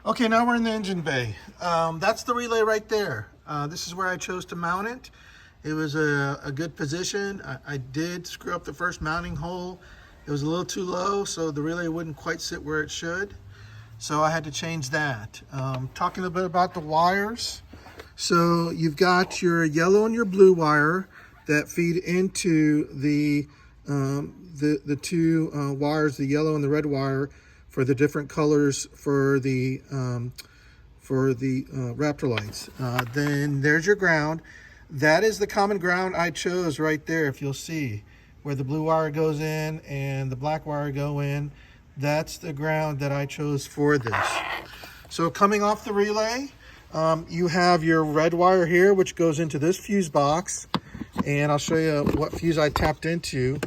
Okay, now we're in the engine bay. That's the relay right there. This is where I chose to mount it. It was a good position. I did screw up the first mounting hole. It was a little too low, so the relay wouldn't quite sit where it should. So I had to change that. Talking a little bit about the wires. So you've got your yellow and your blue wire that feed into the two wires, the yellow and the red wire, for the different colors for the Raptor lights. Then there's your ground. That is the common ground I chose right there. If you'll see where the blue wire goes in and the black wire go in, that's the ground that I chose for this. So coming off the relay, you have your red wire here, which goes into this fuse box, and I'll show you what fuse I tapped into.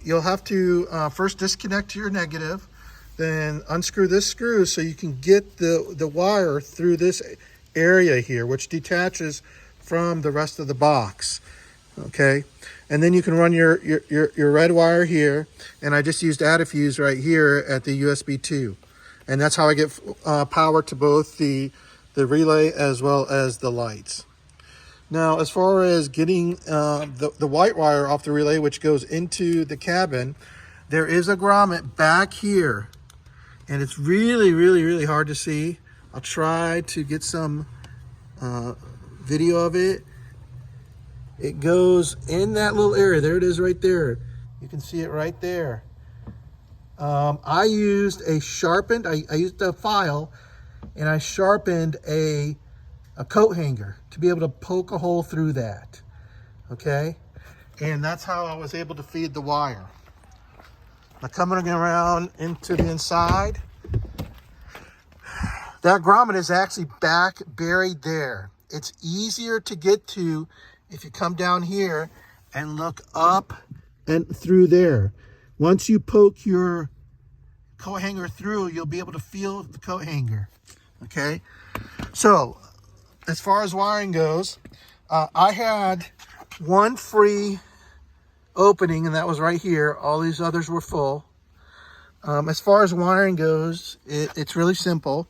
You'll have to first disconnect your negative, then unscrew this screw so you can get the wire through this area here, which detaches from the rest of the box. Okay, and then you can run your red wire here, and I just used add a fuse right here at the USB 2, and that's how I get power to both the relay as well as the lights. Now, as far as getting the white wire off the relay, which goes into the cabin, there is a grommet back here, and it's really hard to see. I'll try to get some video of it. It goes in that little area. There it is right there. You can see it right there. I used a sharpened, I used a file, and I sharpened a coat hanger to be able to poke a hole through that. Okay? And that's how I was able to feed the wire. Now coming around into the inside, that grommet is actually back buried there. It's easier to get to if you come down here and look up and through there. Once you poke your coat hanger through, you'll be able to feel the coat hanger. Okay? So, as far as wiring goes, I had one free opening, and that was right here. All these others were full. As far as wiring goes, it's really simple.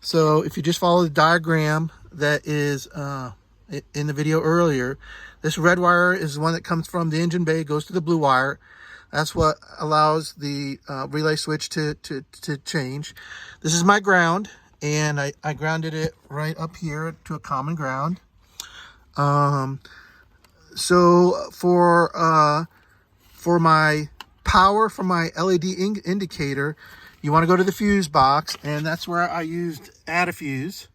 So if you just follow the diagram that is in the video earlier, this red wire is the one that comes from the engine bay, goes to the blue wire. That's what allows the relay switch to change. This is my ground, and I grounded it right up here to a common ground. So for my power for my LED indicator, you want to go to the fuse box, and that's where I used add a fuse.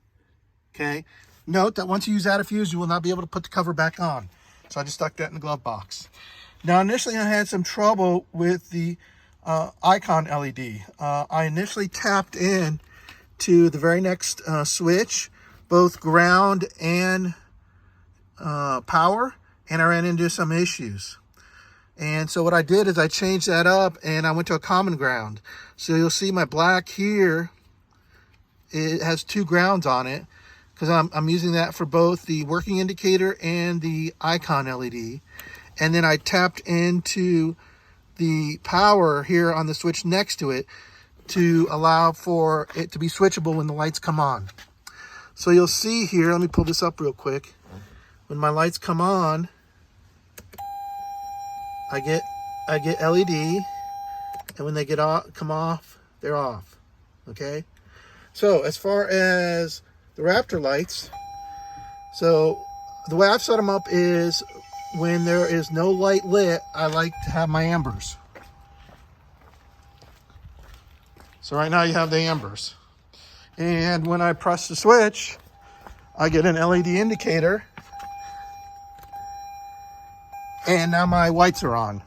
Okay, note that once you use add a fuse, you will not be able to put the cover back on. So I just stuck that in the glove box. Now initially I had some trouble with the icon LED. I initially tapped in to the very next switch, both ground and power, and I ran into some issues. And so what I did is I changed that up, and I went to a common ground. So you'll see my black here, it has two grounds on it, because I'm using that for both the working indicator and the icon LED. And then I tapped into the power here on the switch next to it to allow for it to be switchable when the lights come on. So you'll see here, let me pull this up real quick. When my lights come on, I get LED, and when they come off, they're off. Okay? So as far as the Raptor lights, so the way I've set them up is when there is no light lit, I like to have my ambers. So right now you have the ambers. And when I press the switch, I get an LED indicator, and now my whites are on.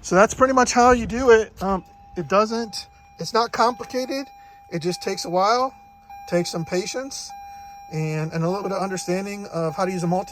So that's pretty much how you do it. It's not complicated. It just takes a while, takes some patience, and a little bit of understanding of how to use a multi